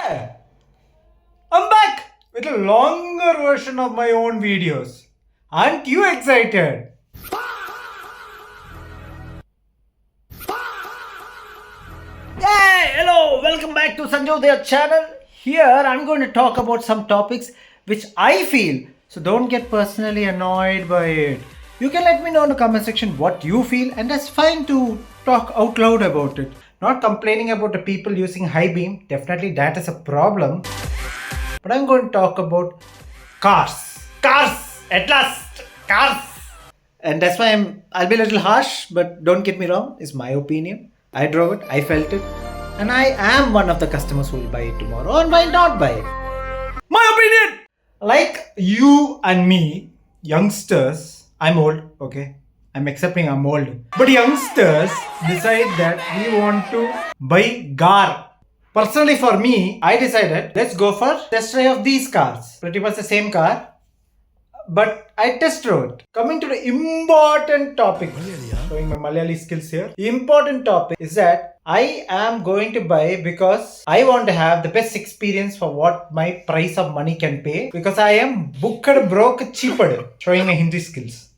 Yeah, I'm back with a longer version of my own videos. Aren't you excited? Hey, hello, welcome back to Sanjay Udaya Channel. Here I'm going to talk about some topics which I feel, so don't get personally annoyed by it. You can let me know in the comment section what you feel, and that's fine to talk out loud about it. Not complaining about the people using high beam, definitely that is a problem. But I'm going to talk about cars. Cars! At last! Cars! And that's why I'll be a little harsh, but don't get me wrong, it's my opinion. I drove it, I felt it, and I am one of the customers who will buy it tomorrow or might not buy it. My opinion! Like you and me, youngsters, I'm old, okay? I'm accepting I'm old. But youngsters decide that we want to buy car. Personally for me, I decided let's go for test drive of these cars. Pretty much the same car, but I test drove it. Coming to the important topic, showing my Malayali skills here. The important topic is that I am going to buy because I want to have the best experience for what my price of money can pay, because I am booked broke cheaper, showing my Hindi skills.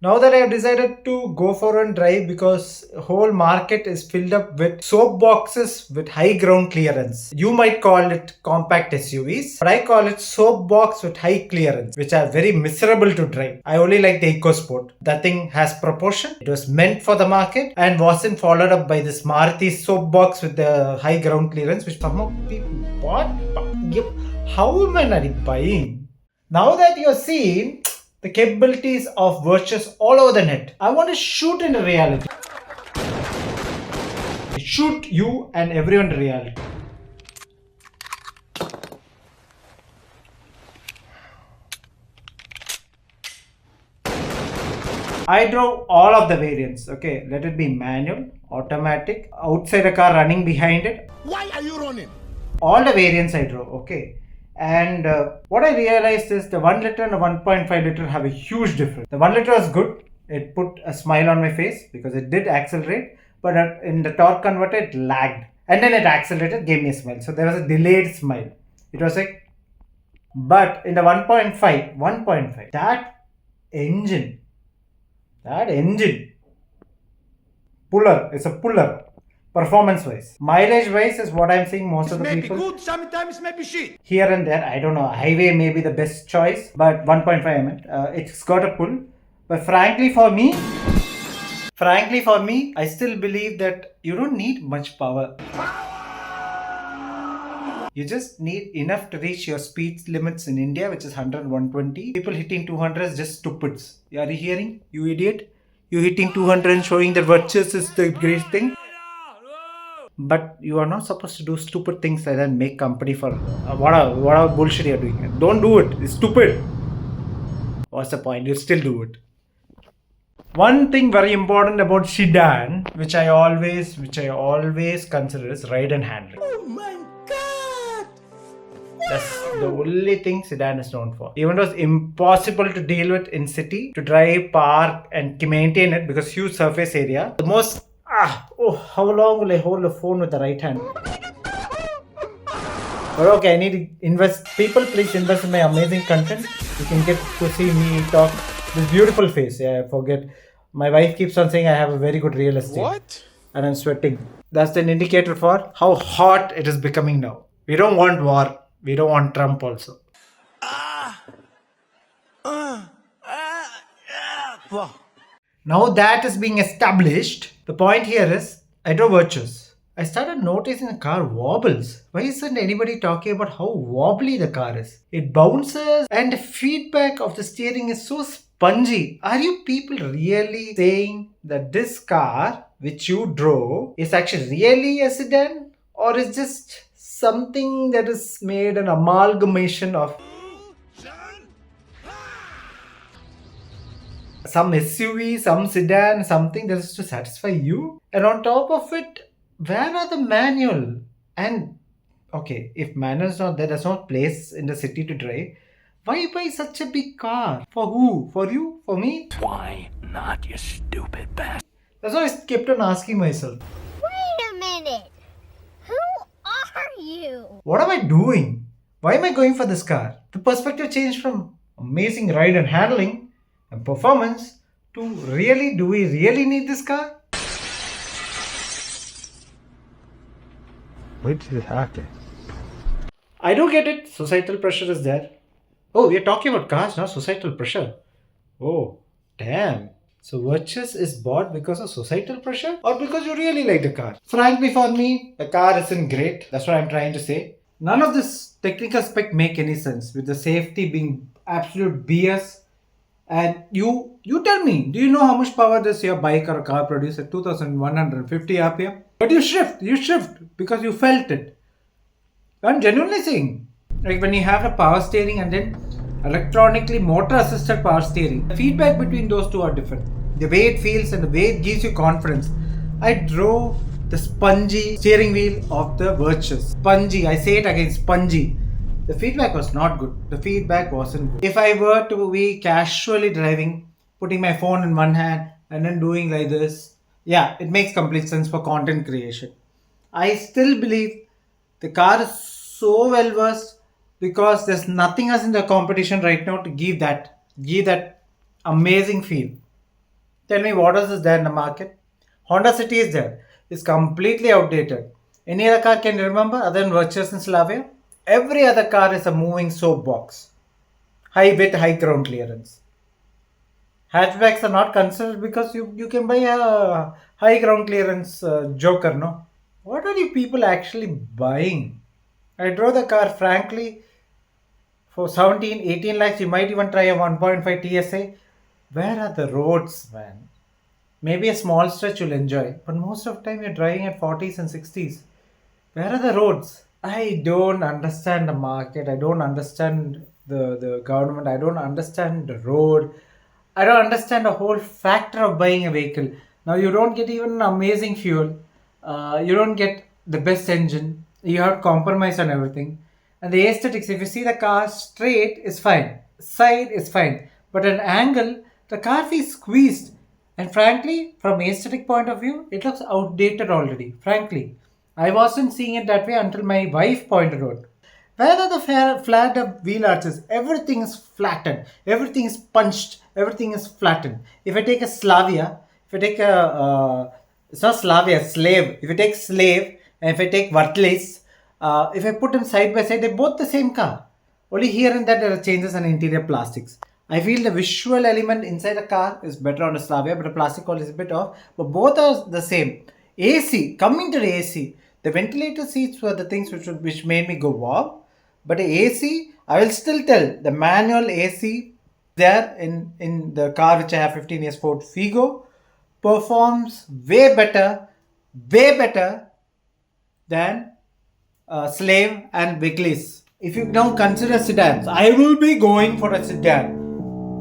Now that I have decided to go for a drive, because whole market is filled up with soap boxes with high ground clearance. You might call it compact SUVs, but I call it soap box with high clearance, which are very miserable to drive. I only like the EcoSport. That thing has proportion. It was meant for the market and wasn't followed up by this Maruti soap box with the high ground clearance, which somehow people bought. How am I buying? Now that you're seeing the capabilities of VIRTUS all over the net, I want to shoot in reality. Shoot you and everyone in reality. I drove all of the variants. Okay, let it be manual, automatic, outside a car running behind it. Why are you running? All the variants I drove. Okay. And what I realized is the 1 liter and the 1.5 liter have a huge difference. The 1 liter was good. It put a smile on my face because it did accelerate, but in the torque converter it lagged. And then it accelerated, gave me a smile. So there was a delayed smile. It was like, but in the 1.5, that engine, puller, it's a puller. Performance wise, mileage wise is what I'm seeing most of the Maybe people. good, sometimes maybe shit. Here and there, I don't know, highway may be the best choice, but 1.5 I meant, it's got a pull. But frankly for me, I still believe that you don't need much power. You just need enough to reach your speed limits in India, which is 100, 120. People hitting 200 is just stupids. Are you hearing? You idiot? You hitting 200 and showing that VIRTUS is the great thing? But you are not supposed to do stupid things like that and make company for whatever bullshit you're doing. Don't do it. It's stupid. What's the point? You still do it. One thing very important about sedan, which I always consider, is ride and handling. Oh my god! That's the only thing sedan is known for. Even though it's impossible to deal with in city, to drive, park and maintain it because huge surface area. The most how long will I hold the phone with the right hand? But okay, I need to invest. People, please invest in my amazing content. You can get to see me talk this beautiful face. Yeah, I forget. My wife keeps on saying I have a very good real estate. What? And I'm sweating. That's an indicator for how hot it is becoming now. We don't want war. We don't want Trump also. Now that is being established, the point here is, I drove VIRTUS. I started noticing the car wobbles. Why isn't anybody talking about how wobbly the car is? It bounces and the feedback of the steering is so spongy. Are you people really saying that this car which you drove is actually really a sedan? Or is just something that is made an amalgamation of some SUV, some sedan, something that is to satisfy you? And on top of it, where are the manual? And okay, if manual is not there, there's no place in the city to drive. Why buy such a big car? For who? For you? For me? Why not, you stupid bastard? That's why I kept on asking myself. Wait a minute. Who are you? What am I doing? Why am I going for this car? The perspective changed from amazing ride and handling and performance to really, do we really need this car? When did it happen? I do get it. Societal pressure is there. Oh, we are talking about cars, not societal pressure. Oh, damn. So Virtus is bought because of societal pressure or because you really like the car? Frankly, for me, the car isn't great. That's what I'm trying to say. None of this technical spec make any sense with the safety being absolute BS. And you tell me, do you know how much power does your bike or a car produce at 2150 RPM? But you shift because you felt it. I'm genuinely saying, like when you have a power steering and then electronically motor assisted power steering, the feedback between those two are different. The way it feels and the way it gives you confidence. I drove the spongy steering wheel of the Virtus. Spongy, I say it again, spongy. The feedback was not good. The feedback wasn't good. If I were to be casually driving, putting my phone in one hand and then doing like this, yeah, it makes complete sense for content creation. I still believe the car is so well versed because there's nothing else in the competition right now to give that amazing feel. Tell me what else is there in the market? Honda City is there. It's completely outdated. Any other car can you remember other than Virtus and Slavia? Every other car is a moving soapbox. High width, high ground clearance. Hatchbacks are not considered because you can buy a high ground clearance Joker, no? What are you people actually buying? I drove the car frankly for 17, 18 lakhs. You might even try a 1.5 TSA. Where are the roads, man? Maybe a small stretch you'll enjoy, but most of the time you're driving at 40s and 60s. Where are the roads? I don't understand the market. I don't understand the government. I don't understand the road. I don't understand the whole factor of buying a vehicle. Now you don't get even an amazing fuel. You don't get the best engine. You have to compromise on everything. And the aesthetics, if you see the car straight, is fine. Side is fine. But an angle, the car feels squeezed. And frankly, from aesthetic point of view, it looks outdated already. Frankly, I wasn't seeing it that way until my wife pointed out. Where are the flat up wheel arches? Everything is flattened. Everything is punched. Everything is flattened. If I take a Slavia, if I take it's not Slavia, slave. If you take slave and if I take Virtus, if I put them side by side, they're both the same car. Only here and there are changes in interior plastics. I feel the visual element inside the car is better on the Slavia, but the plastic quality is a bit off. But both are the same. AC, coming to the AC, the ventilator seats were the things which made me go wow. But the AC, I will still tell the manual AC there in the car which I have 15 years Ford Figo performs way better than Slave and Wiggly's. If you now consider sedans, I will be going for a sedan.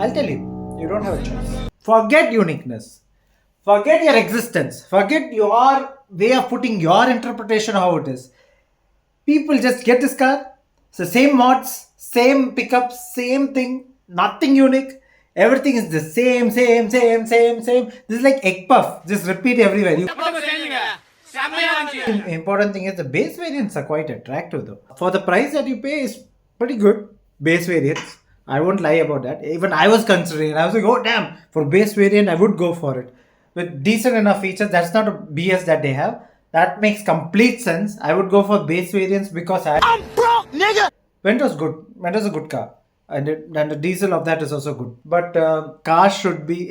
I'll tell you, you don't have a choice. Forget uniqueness. Forget your existence. Forget your way of putting your interpretation of how it is. People just get this car. So same mods, same pickups, same thing, nothing unique. Everything is the same. This is like egg puff. Just repeat everywhere. Important thing is the base variants are quite attractive though. For the price that you pay is pretty good. Base variants. I won't lie about that. Even I was considering it. I was like, oh damn, for base variant I would go for it. With decent enough features, that's not a BS that they have. That makes complete sense. I would go for base variants because I'm broke, nigga. Vento's good. Vento's a good car. And the diesel of that is also good. But a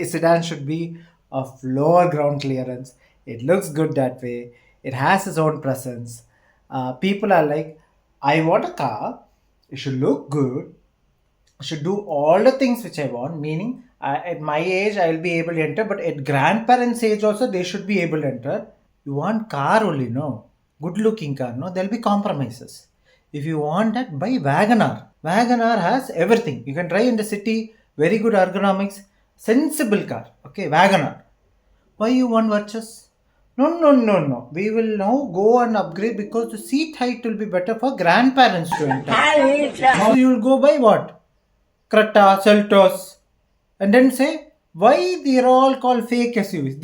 sedan should be of lower ground clearance. It looks good that way. It has its own presence. People are like, I want a car. It should look good. It should do all the things which I want. Meaning, at my age, I will be able to enter. But at grandparents' age also, they should be able to enter. You want car only, no? Good looking car, no? There'll be compromises. If you want that, buy Wagoner. Wagoner has everything. You can drive in the city, very good ergonomics, sensible car. Okay, Wagoner. Why you want Virtus? No. We will now go and upgrade because the seat height will be better for grandparents to enter. Now you will go by what? Creta, Seltos. And then say, why they are all called fake SUVs?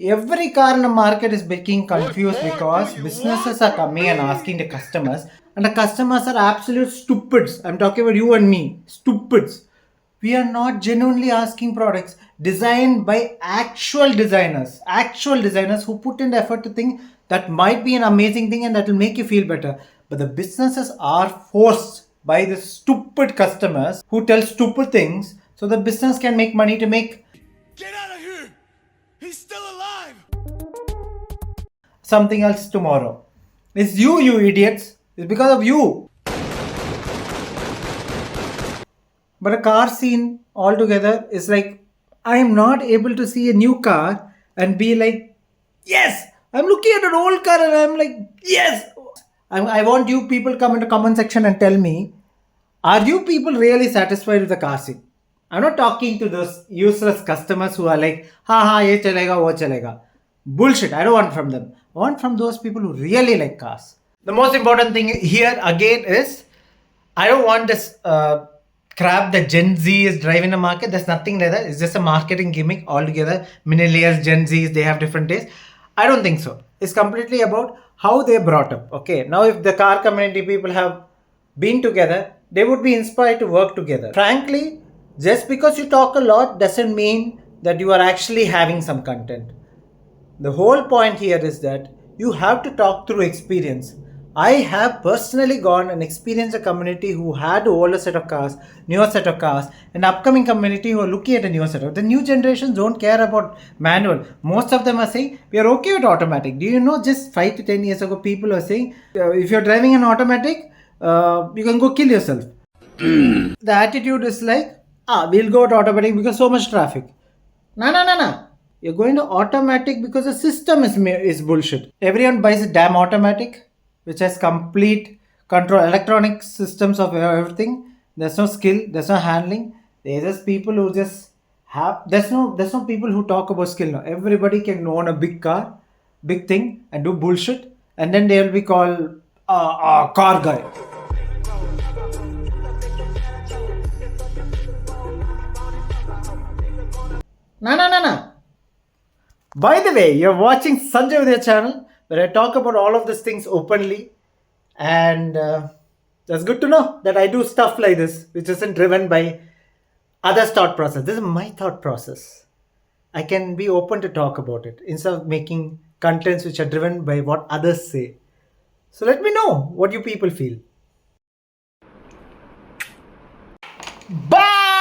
Every car in the market is becoming confused because businesses are coming and asking the customers, and the customers are absolute stupids. I'm talking about you and me, stupids. We are not genuinely asking products designed by actual designers who put in the effort to think that might be an amazing thing and that will make you feel better. But the businesses are forced by the stupid customers who tell stupid things so the business can make money to make Get out of here! He's still alive! something else tomorrow. It's you idiots. It's because of you. But a car scene altogether is like, I am not able to see a new car and be like, yes, I'm looking at an old car and I'm like, yes. I want you people come into comment section and tell me, are you people really satisfied with the car scene? I'm not talking to those useless customers who are like, ha ha, ye chalega, wo chalega. Bullshit. I don't want from them. I want from those people who really like cars. The most important thing here again is I don't want this crap that Gen Z is driving the market. There's nothing like that. It's just a marketing gimmick altogether. Millennials, Gen Zs, they have different tastes. I don't think so. It's completely about how they're brought up. Okay. Now, if the car community people have been together, they would be inspired to work together. Frankly, just because you talk a lot doesn't mean that you are actually having some content. The whole point here is that you have to talk through experience. I have personally gone and experienced a community who had older set of cars, newer set of cars, and upcoming community who are looking at a newer set of. The new generations don't care about manual. Most of them are saying we are okay with automatic. Do you know? Just 5 to 10 years ago, people were saying if you're driving an automatic, you can go kill yourself. The attitude is like, we'll go to automatic because so much traffic. No. You're going to automatic because the system is bullshit. Everyone buys a damn automatic, which has complete control, electronic systems of everything. There's no skill, there's no handling. There's just people who just have. There's no people who talk about skill now. Everybody can own a big car, big thing, and do bullshit, and then they will be called car guy. No. By the way, you're watching Sanjay Udaya Channel, where I talk about all of these things openly, and that's good to know that I do stuff like this, which isn't driven by others' thought process. This is my thought process. I can be open to talk about it instead of making contents which are driven by what others say. So let me know what you people feel.